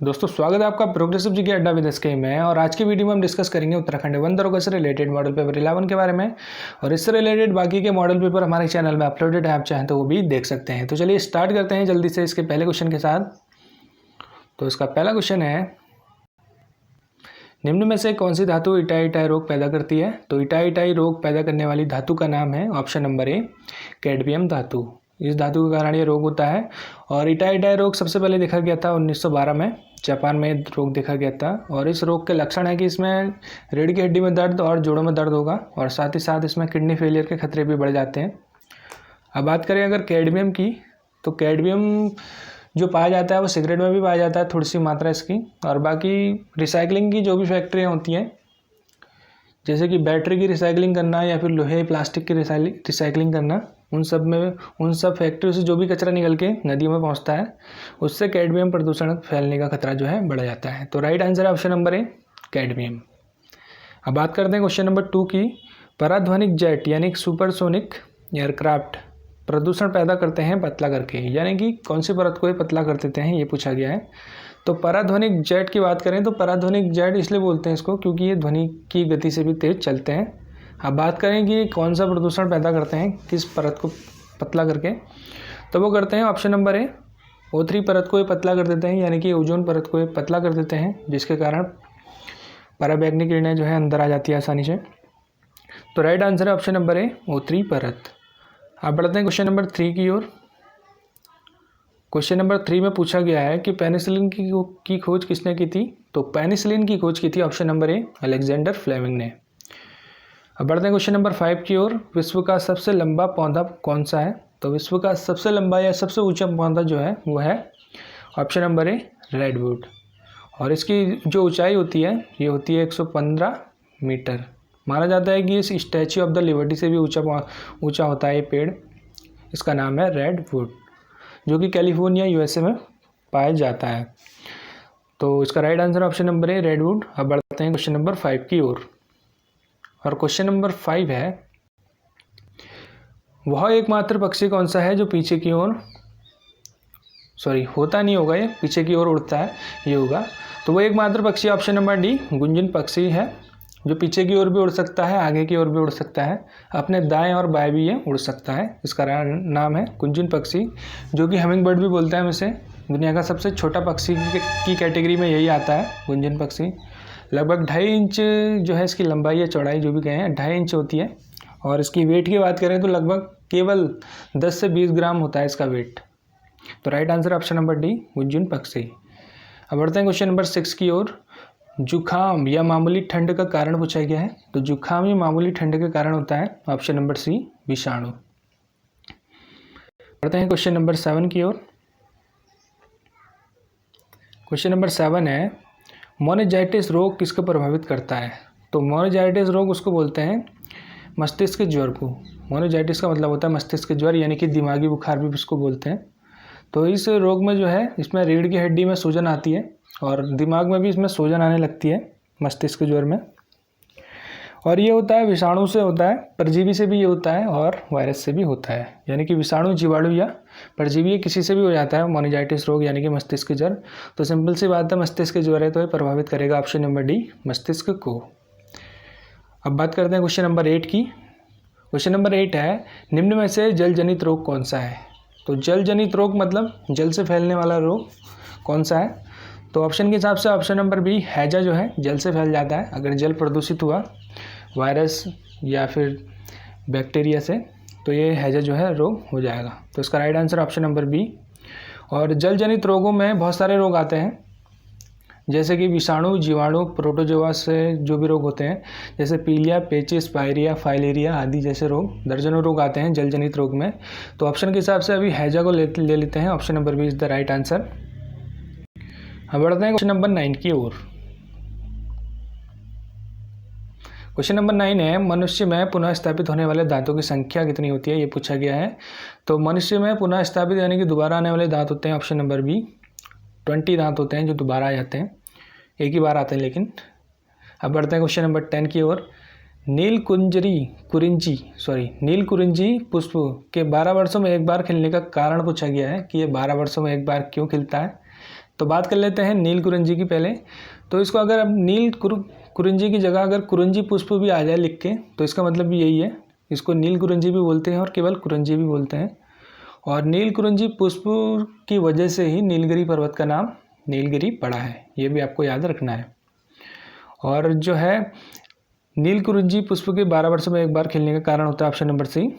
दोस्तों स्वागत है आपका प्रोग्रेसिव जी के अड्डा विद एसके में। और आज की वीडियो में हम डिस्कस करेंगे उत्तराखंड वन दरोगा से रिलेटेड मॉडल पेपर 11 के बारे में। और इससे रिलेटेड बाकी के मॉडल पेपर हमारे चैनल में अपलोडेड है, आप चाहें तो वो भी देख सकते हैं। तो चलिए स्टार्ट करते हैं जल्दी से इसके पहले क्वेश्चन के साथ। तो इसका पहला क्वेश्चन है, निम्न में से कौन सी धातु इटाई इटाई रोग पैदा करती है? तो इटाई इटाई रोग पैदा करने वाली धातु का नाम है ऑप्शन नंबर ए कैडमियम धातु। इस धातु के कारण ये रोग होता है। और इटाई इटाई रोग सबसे पहले देखा गया था 1912 में, जापान में रोग देखा गया था। और इस रोग के लक्षण है कि इसमें रीढ़ की हड्डी में दर्द और जोड़ों में दर्द होगा, और साथ ही साथ इसमें किडनी फेलियर के खतरे भी बढ़ जाते हैं। अब बात करें अगर कैडमियम की, तो कैडमियम जो पाया जाता है वो सिगरेट में भी पाया जाता है, थोड़ी सी मात्रा इसकी। और बाकी रिसाइकलिंग की जो भी फैक्ट्रियाँ होती हैं, जैसे कि बैटरी की रिसाइकलिंग करना या फिर लोहे प्लास्टिक की रिसाइकलिंग करना, उन सब फैक्ट्रियों से जो भी कचरा निकल के नदियों में पहुंचता है, उससे कैडमियम प्रदूषण फैलने का खतरा जो है बढ़ जाता है। तो राइट आंसर है ऑप्शन नंबर ए कैडमियम। अब बात करते हैं क्वेश्चन नंबर 2 की। पराध्वनिक जेट यानी सुपरसोनिक एयरक्राफ्ट प्रदूषण पैदा करते हैं पतला करके, यानी कि कौन सी परत को ये पतला कर देते हैं, ये पूछा गया है। तो पराध्वनिक जेट की बात करें तो पराध्वनिक जेट इसलिए बोलते हैं इसको क्योंकि ये ध्वनि की गति से भी तेज चलते हैं। अब बात करें कि कौन सा प्रदूषण पैदा करते हैं किस परत को पतला करके, तो वो करते हैं ऑप्शन नंबर ए O3 परत को ये पतला कर देते हैं, यानी कि ओजोन परत को ये पतला कर देते हैं, जिसके कारण पराबैंगनी किरणें जो है अंदर आ जाती है आसानी से। तो राइट आंसर है ऑप्शन नंबर ए O3 परत। अब बढ़ते हैं क्वेश्चन नंबर 3 की ओर। क्वेश्चन नंबर 3 में पूछा गया है कि पेनिसिलिन की खोज किसने की थी? तो पेनिसिलिन की खोज की थी option number A Alexander Fleming ने। अब बढ़ते हैं क्वेश्चन नंबर 5 की ओर। विश्व का सबसे लंबा पौधा कौन सा है? तो विश्व का सबसे लंबा या सबसे ऊंचा पौधा जो है वो है ऑप्शन नंबर ए रेडवुड। और इसकी जो ऊंचाई होती है ये होती है 115 मीटर। माना जाता है कि इस स्टैच्यू ऑफ द लिबर्टी से भी ऊंचा होता है ये पेड़। इसका नाम है रेडवुड, जो कि कैलिफोर्निया USA में पाया जाता है। तो इसका राइट आंसर ऑप्शन नंबर ए रेडवुड। अब बढ़ते हैं क्वेश्चन नंबर 5 की ओर। और क्वेश्चन नंबर 5 है, वह एकमात्र पक्षी कौन सा है जो पीछे की ओर होता नहीं होगा, ये पीछे की ओर उड़ता है, ये होगा। तो वो एकमात्र पक्षी ऑप्शन नंबर डी गुंजन पक्षी है, जो पीछे की ओर भी उड़ सकता है, आगे की ओर भी उड़ सकता है, अपने दाएं और बाएं भी ये उड़ सकता है। इसका नाम है गुंजन पक्षी, जो कि हमिंग बर्ड भी बोलते हैं हम इसे। दुनिया का सबसे छोटा पक्षी की कैटेगरी में यही आता है गुंजन पक्षी। लगभग 2.5 इंच जो है इसकी लंबाई या चौड़ाई जो भी कहें 2.5 इंच होती है। और इसकी वेट की बात करें तो लगभग केवल 10 से 20 ग्राम होता है इसका वेट। तो right answer option number D Gunjan पक्षी। अब बढ़ते हैं क्वेश्चन नंबर 6 की ओर। जुखाम या मामूली ठंड का कारण पूछा गया है। तो जुखाम या मामूली ठंड के कारण होता है ऑप्शन नंबर सी विषाणु। बढ़ते हैं क्वेश्चन नंबर 7 की ओर। क्वेश्चन नंबर 7 है, मोनेजाइटिस रोग किसको प्रभावित करता है? तो मोनेजाइटिस रोग उसको बोलते हैं मस्तिष्क के ज्वर को। मोनेजाइटिस का मतलब होता है मस्तिष्क के ज्वर, यानी कि दिमागी बुखार भी उसको बोलते हैं। तो इस रोग में जो है इसमें रीढ़ की हड्डी में सूजन आती है और दिमाग में भी इसमें सूजन आने लगती है मस्तिष्क के ज्वर में। और ये होता है विषाणु से होता है, परजीवी से भी ये होता है और वायरस से भी होता है, यानी कि विषाणु, जीवाणु या परजीवी किसी से भी हो जाता है मोनेजाइटिस रोग, यानी कि मस्तिष्क के ज्वर। तो सिंपल सी बात है, मस्तिष्क के ज्वर है तो ये प्रभावित करेगा ऑप्शन नंबर डी मस्तिष्क को। अब बात करते हैं क्वेश्चन नंबर 8 की। क्वेश्चन नंबर 8 है, निम्न में से जल जनित रोग कौन सा है? तो जल जनित रोग मतलब जल से फैलने वाला रोग कौन सा है? तो ऑप्शन के हिसाब से ऑप्शन नंबर बी हैजा जो है जल से फैल जाता है। अगर जल प्रदूषित हुआ वायरस या फिर बैक्टीरिया से, तो ये हैजा जो है रोग हो जाएगा। तो इसका right answer option number B. और जल जनित रोगों में बहुत सारे रोग आते हैं, जैसे कि विषाणु, जीवाणु, प्रोटोजोआ से जो भी रोग होते हैं, जैसे पीलिया, पेचिस, पायरिया, फाइलेरिया आदि जैसे रोग, दर्जनों रोग आते हैं जल जनित रोग में। तो ऑप्शन के हिसाब से अभी हैजा को ले लेते हैं। Option number B is the right answer. अब बढ़ते हैं क्वेश्चन नंबर 9 की ओर। क्वेश्चन नंबर 9 है, मनुष्य में पुनः स्थापित होने वाले दांतों की संख्या कितनी होती है, ये पूछा गया है। तो मनुष्य में पुनः स्थापित यानी कि दोबारा आने वाले दांत होते हैं ऑप्शन नंबर बी 20 दांत होते हैं जो दोबारा आ जाते हैं, एक ही बार आते हैं लेकिन। अब बढ़ते हैं क्वेश्चन नंबर 10 की ओर। नील कुरिंजी पुष्प के 12 वर्षों में एक बार खिलने का कारण पूछा गया है कि ये 12 वर्षों में एक बार क्यों खिलता है। तो बात कर लेते हैं नील कुरिंजी की पहले। तो इसको अगर अब नील कुरिंजी की जगह अगर कुरिंजी पुष्प भी आ जाए लिख के, तो इसका मतलब भी यही है, इसको नील कुरिंजी भी बोलते हैं और केवल कुरिंजी भी बोलते हैं। और नील कुरिंजी पुष्प की वजह से ही नीलगिरी पर्वत का नाम नीलगिरी पड़ा है, ये भी आपको याद रखना है। और जो है नील कुरिंजी पुष्प के 12 वर्षों में एक बार खिलने का कारण होता है ऑप्शन नंबर सी,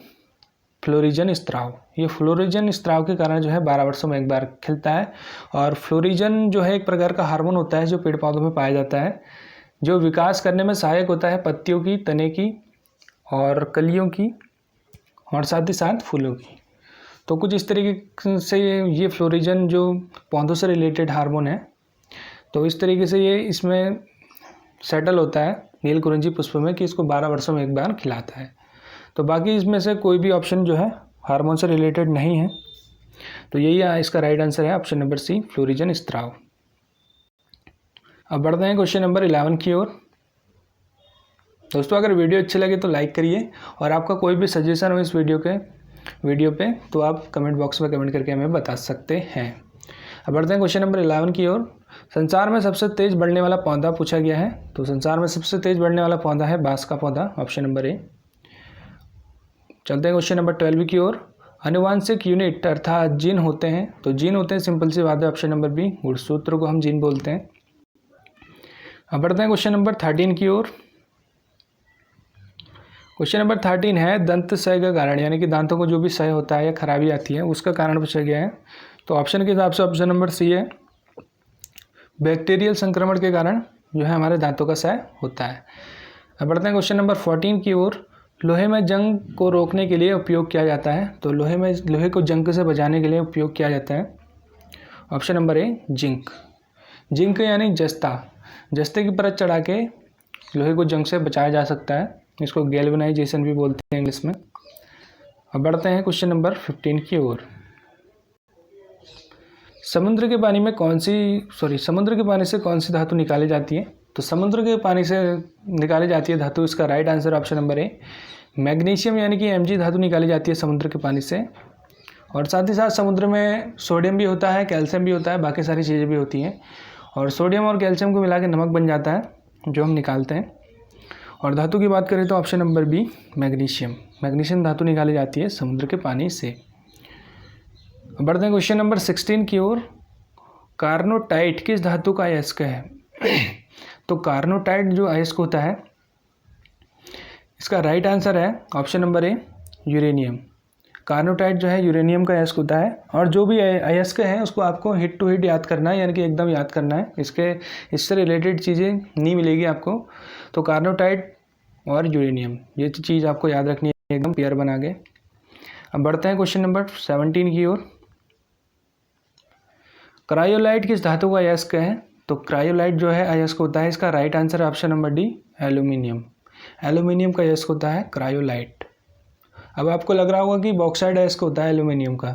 फ्लोरिजन स्त्राव। ये फ्लोरिजन स्त्राव के कारण जो है 12 वर्षों में एक बार खिलता है। और फ्लोरिजन जो है एक प्रकार का हार्मोन होता है जो पेड़ पौधों में पाया जाता है, जो विकास करने में सहायक होता है पत्तियों की, तने की और कलियों की और साथ ही साथ फूलों की। तो कुछ इस तरीके से ये फ्लोरिजन जो पौधों से रिलेटेड हार्मोन है, तो इस तरीके से ये इसमें सेटल होता है नील कुरिंजी पुष्प में कि इसको 12 वर्षों में एक बार खिलाता है। तो बाकी इसमें से कोई भी ऑप्शन जो है हार्मोन से रिलेटेड नहीं है, तो यही इसका राइट आंसर है ऑप्शन नंबर सी, फ्लोरिजन स्त्राव। अब बढ़ते हैं क्वेश्चन नंबर 11 की ओर। दोस्तों अगर वीडियो अच्छी लगे तो लाइक करिए, और आपका कोई भी सजेशन हो इस वीडियो पे तो आप कमेंट बॉक्स में कमेंट करके हमें बता सकते हैं। अब बढ़ते हैं क्वेश्चन नंबर 11 की ओर। संसार में सबसे तेज बढ़ने वाला पौधा पूछा गया है। तो संसार में सबसे तेज बढ़ने वाला पौधा है बांस का पौधा, ऑप्शन नंबर ए। चलते हैं क्वेश्चन नंबर 12 की ओर। आनुवांशिक यूनिट अर्थात जीन होते हैं। तो जीन होते हैं, सिंपल सी बात है, ऑप्शन नंबर बी, गुणसूत्र को हम जीन बोलते हैं। अब बढ़ते हैं क्वेश्चन नंबर 13 की ओर। क्वेश्चन नंबर 13 है दंत क्षय का कारण, यानी कि दांतों को जो भी क्षय होता है या खराबी आती है उसका कारण पूछा गया है। तो ऑप्शन के हिसाब से ऑप्शन नंबर सी है, बैक्टीरियल संक्रमण के कारण जो है हमारे दांतों का क्षय होता है। अब बढ़ते हैं क्वेश्चन नंबर 14 की ओर। लोहे में जंग को रोकने के लिए उपयोग किया जाता है। तो लोहे को जंग से बचाने के लिए उपयोग किया जाता है, ऑप्शन नंबर ए, जिंक। जिंक यानी जस्ते की परत चढ़ा के लोहे को जंग से बचाया जा सकता है, इसको गैल्वेनाइजेशन भी बोलते हैं इंग्लिश में। अब बढ़ते हैं क्वेश्चन नंबर 15 की ओर। समुद्र के पानी से कौन सी धातु निकाली जाती है। तो समुद्र के पानी से निकाली जाती है धातु, इसका राइट आंसर ऑप्शन नंबर ए, मैग्नीशियम यानी कि Mg धातु निकाली जाती है समुद्र के पानी से। और साथ ही साथ समुद्र में सोडियम भी होता है, कैल्शियम भी होता है, बाकी सारी चीज़ें भी होती हैं। और सोडियम और कैल्शियम को मिला के नमक बन जाता है जो हम निकालते हैं। और धातु की बात करें तो ऑप्शन नंबर बी, मैग्नीशियम धातु निकाली जाती है समुद्र के पानी से। बढ़ते हैं क्वेश्चन नंबर 16 की ओर। कार्नोटाइट किस धातु का अयस्क है। तो कार्नोटाइट जो अयस्क होता है, इसका राइट आंसर है ऑप्शन नंबर ए, यूरेनियम। कार्नोटाइट जो है यूरेनियम का अयस्क होता है। और जो भी अयस्क है उसको आपको हिट टू हिट याद करना है, यानी कि एकदम याद करना है, इससे रिलेटेड चीज़ें नहीं मिलेगी आपको। तो कार्नोटाइट और यूरेनियम, ये चीज़ आपको याद रखनी है एकदम पेयर बना के। अब बढ़ते हैं क्वेश्चन नंबर 17 की ओर। क्रायोलाइट किस धातु का अयस्क है। तो क्रायोलाइट जो है अयस्क होता है, इसका राइट आंसर है ऑप्शन नंबर डी, एल्यूमिनियम का अयस्क होता है क्रायोलाइट। अब आपको लग रहा होगा कि बॉक्साइड अयस्क होता है एल्यूमिनियम का।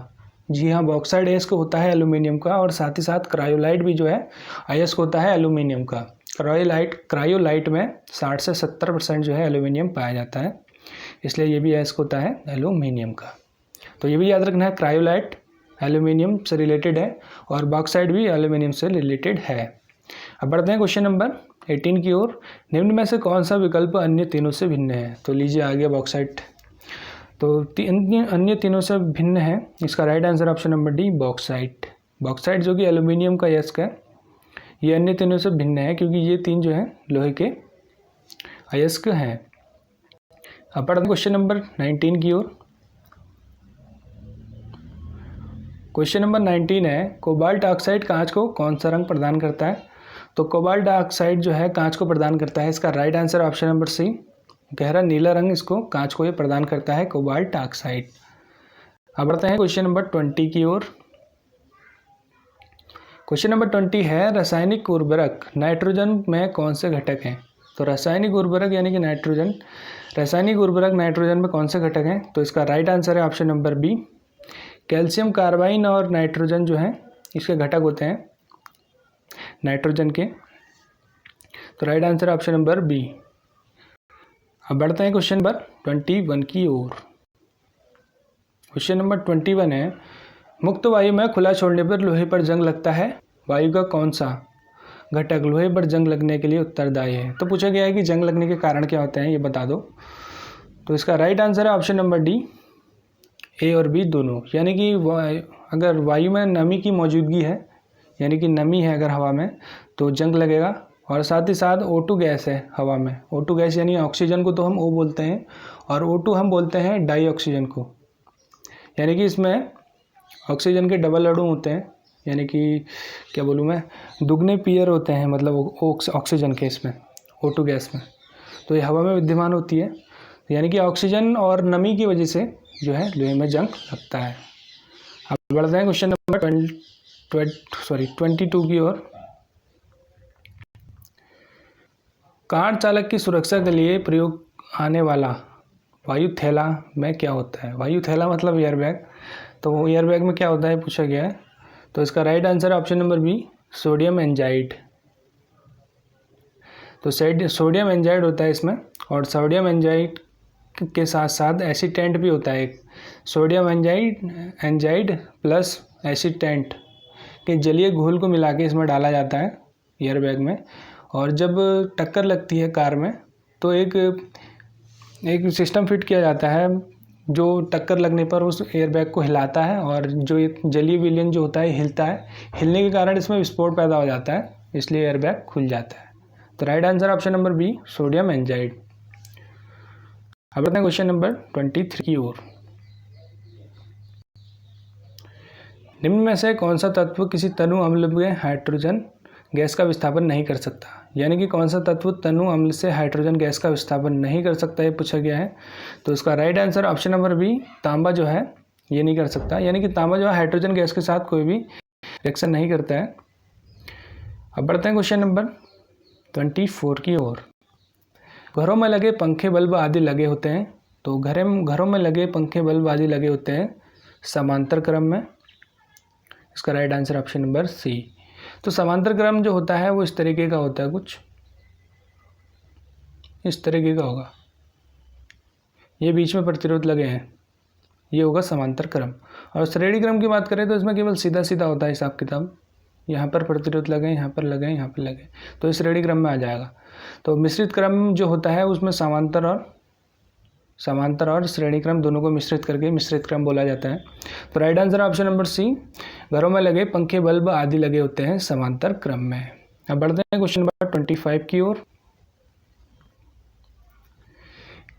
जी हाँ, बॉक्साइड अयस्क होता है एल्यूमिनियम का, और साथ ही साथ क्रायोलाइट भी जो है अयस्क होता है एल्यूमिनियम का। क्रायोलाइट में 60 से 70% जो है एल्यूमिनियम पाया जाता है, इसलिए ये भी अयस्क होता है एल्यूमिनियम का। तो ये भी याद रखना है, क्रायोलाइट एल्यूमिनियम से रिलेटेड है और बॉक्साइड भी एल्यूमिनियम से रिलेटेड है। अब बढ़ते हैं क्वेश्चन नंबर 18 की ओर। निम्न में से कौन सा विकल्प अन्य तीनों से भिन्न है। तो लीजिए आ गया बॉक्साइट, तो अन्य तीनों से भिन्न है, इसका right answer option number D, bauxite जो कि एल्यूमिनियम का अयस्क है, ये अन्य तीनों से भिन्न है क्योंकि ये तीन जो है लोहे के अयस्क हैं। अब बढ़ते हैं क्वेश्चन नंबर 19 की ओर। क्वेश्चन नंबर 19 है, कोबाल्ट ऑक्साइड कांच को कौन सा रंग प्रदान करता है। तो कोबाल्ट ऑक्साइड जो है कांच को प्रदान करता है, इसका right answer option number C, गहरा नीला रंग इसको कांच को ये प्रदान करता है, कोबाल्ट ऑक्साइड। अब बढ़ते हैं क्वेश्चन नंबर 20 की ओर। क्वेश्चन नंबर 20 है, रासायनिक उर्वरक नाइट्रोजन में कौन से घटक हैं। तो रासायनिक उर्वरक यानी कि रासायनिक उर्वरक नाइट्रोजन में कौन से घटक हैं। तो इसका राइट आंसर है option number B, calcium carbine और नाइट्रोजन जो है इसके घटक होते हैं नाइट्रोजन के। तो right answer option number B. अब बढ़ते हैं क्वेश्चन नंबर 21 की ओर। क्वेश्चन नंबर 21 है, मुक्त वायु में खुला छोड़ने पर लोहे पर जंग लगता है। वायु का कौन सा घटक लोहे पर जंग लगने के लिए उत्तरदायी है। तो पूछा गया है कि जंग लगने के कारण क्या होते हैं, ये बता दो। तो इसका राइट आंसर है ऑप्शन नंबर डी, ए और बी दोनों। यानी कि अगर वायु में नमी की मौजूदगी है, यानी कि नमी है अगर हवा में, तो जंग लगेगा। और साथ ही साथ O2 गैस है हवा में, O2 गैस यानी ऑक्सीजन को तो हम O बोलते हैं और O2 हम बोलते हैं डाई ऑक्सीजन को। यानी कि इसमें ऑक्सीजन के डबल अणु होते हैं, यानी कि क्या बोलूँ मैं, दुगने पेयर होते हैं मतलब ऑक्सीजन के इसमें O2 गैस में। तो ये हवा में विद्यमान होती है, यानी कि ऑक्सीजन और नमी की वजह से जो है लोहे में जंग लगता है। अब बढ़ते हैं क्वेश्चन नंबर 22 की ओर। कार चालक की सुरक्षा के लिए प्रयोग आने वाला वायु थैला में क्या होता है। वायु थैला मतलब एयरबैग। तो एयरबैग में क्या होता है पूछा गया है। तो इसका राइट आंसर है ऑप्शन नंबर बी, सोडियम एंजाइड। तो सोडियम एंजाइड होता है इसमें, और सोडियम एंजाइड के साथ साथ एसिटेंट भी होता है एक। सोडियम एंजाइड प्लस एसिटेंट के जलीय घोल को मिला के इसमें डाला जाता है एयरबैग में। और जब टक्कर लगती है कार में तो एक सिस्टम फिट किया जाता है जो टक्कर लगने पर उस एयरबैग को हिलाता है, और जो एक जलीय विलयन जो होता है हिलता है, हिलने के कारण इसमें विस्फोट पैदा हो जाता है, इसलिए एयरबैग खुल जाता है। तो right answer option number B, sodium azide. अब बढ़ते हैं क्वेश्चन नंबर 23 की ओर। निम्न में से कौन सा तत्व किसी तनु अम्ल में हाइड्रोजन गैस का विस्थापन नहीं कर सकता। यानी कि कौन सा तत्व तनु अम्ल से हाइड्रोजन गैस का विस्थापन नहीं कर सकता, ये पूछा गया है। तो इसका right answer option number B, तांबा जो है ये नहीं कर सकता। यानी कि तांबा जो है हाइड्रोजन गैस के साथ कोई भी रिएक्शन नहीं करता है। अब बढ़ते हैं क्वेश्चन नंबर 24 की ओर। घरों में लगे पंखे बल्ब आदि लगे होते हैं। तो घरों में लगे पंखे बल्ब आदि लगे होते हैं समांतर क्रम में। इसका right answer option number C. तो समांतर क्रम जो होता है वो इस तरीके का होता है, कुछ इस तरीके का होगा। ये बीच में प्रतिरोध लगे हैं, ये होगा समांतर क्रम। और श्रेणी क्रम की बात करें तो इसमें केवल सीधा सीधा होता है हिसाब किताब। यहाँ पर प्रतिरोध लगे, यहाँ पर लगे, यहाँ पर लगे, तो इस श्रेणी क्रम में आ जाएगा। तो मिश्रित क्रम जो होता है उसमें समांतर और श्रेणी क्रम दोनों को मिश्रित करके मिश्रित क्रम बोला जाता है। तो right answer option number C, घरों में लगे पंखे बल्ब आदि लगे होते हैं समांतर क्रम में। अब बढ़ते हैं क्वेश्चन नंबर 25 की ओर।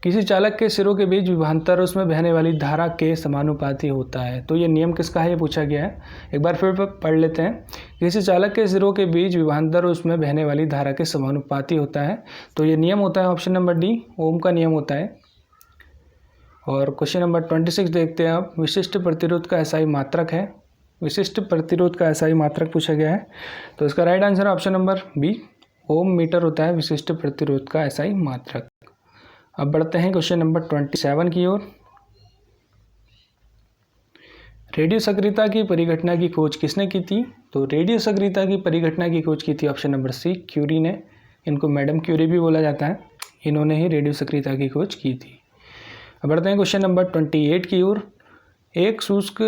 किसी चालक के सिरों के बीच विभवांतर उसमें बहने वाली धारा के समानुपाती होता है। तो ये नियम किसका है ये पूछा गया है। एक बार फिर पढ़ लेते हैं। किसी चालक के सिरों के बीच विभवांतर उसमें बहने वाली धारा के समानुपाती होता है। तो ये नियम होता है ऑप्शन नंबर डी, ओम का नियम होता है। और क्वेश्चन नंबर 26 देखते हैं आप। विशिष्ट प्रतिरोध का एसआई मात्रक है। विशिष्ट प्रतिरोध का एसआई मात्रक पूछा गया है। तो इसका right answer option number B, ohm metre होता है विशिष्ट प्रतिरोध का एसआई मात्रक। अब बढ़ते हैं क्वेश्चन नंबर 27 की ओर। रेडियो सक्रियता की परिघटना की खोज किसने की थी। तो रेडियो सक्रियता की परिघटना की खोज की थी ऑप्शन नंबर सी, क्यूरी ने। इनको मैडम क्यूरी भी बोला जाता है। इन्होंने ही रेडियो सक्रियता की खोज की थी। अब बढ़ते हैं क्वेश्चन नंबर 28 की ओर। एक शुष्क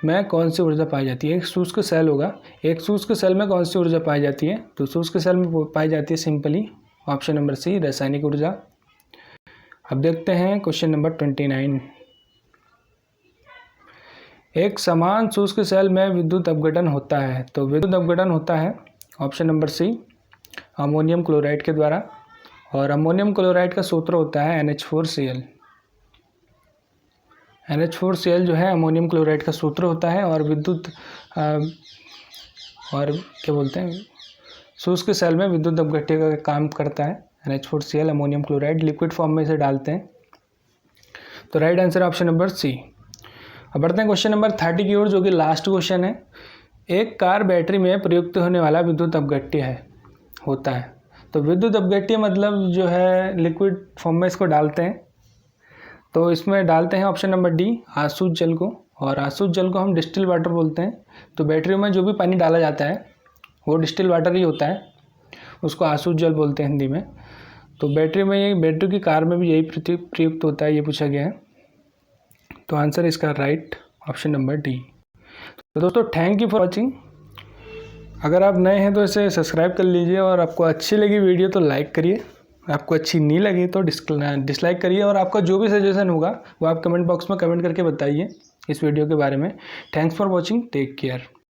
में कौन सी ऊर्जा पाई जाती है। एक शुष्क सेल होगा, एक शुष्क सेल में कौन सी ऊर्जा पाई जाती है। तो शुष्क सेल में पाई जाती है सिंपली ऑप्शन नंबर सी, रासायनिक ऊर्जा। अब देखते हैं क्वेश्चन नंबर 29। एक समान शुष्क सेल में विद्युत अपघटन होता है। तो विद्युत अपघटन होता है option number C, ammonium chloride के द्वारा। और अमोनियम क्लोराइड का सूत्र होता है NH4Cl। NH4Cl जो है अमोनियम क्लोराइड का सूत्र होता है। और विद्युत और क्या बोलते हैं, शुष्क सेल में विद्युत अपघट्य का काम करता है। NH4Cl ammonium chloride liquid form में इसे डालते हैं। तो right answer option number C. अब बढ़ते हैं क्वेश्चन नंबर 30 की ओर, जो कि लास्ट क्वेश्चन है। एक कार बैटरी में प्रयुक्त होने वाला विद्युत अपघट्य है होता है। तो विद्युत अपघट्य मतलब जो है लिक्विड फॉर्म में इसको डालते हैं। तो इसमें डालते हैं ऑप्शन नंबर डी, आसुत जल को। और आसुत जल को हम डिस्टिल वाटर बोलते हैं। तो बैटरी में जो भी पानी डाला जाता है वो डिस्टिल वाटर ही होता है, उसको आसुत जल बोलते हैं हिंदी में। तो बैटरी की कार में भी यही प्रयुक्त होता है, ये पूछा गया है। तो आंसर इसका राइट ऑप्शन नंबर डी। तो दोस्तों थैंक यू फॉर वॉचिंग। अगर आप नए हैं तो इसे सब्सक्राइब कर लीजिए, और आपको अच्छी लगी वीडियो तो लाइक करिए, आपको अच्छी नहीं लगी तो डिसलाइक करिए, और आपका जो भी सजेशन होगा वो आप कमेंट बॉक्स में कमेंट करके बताइए इस वीडियो के बारे में। Thanks for watching, take care.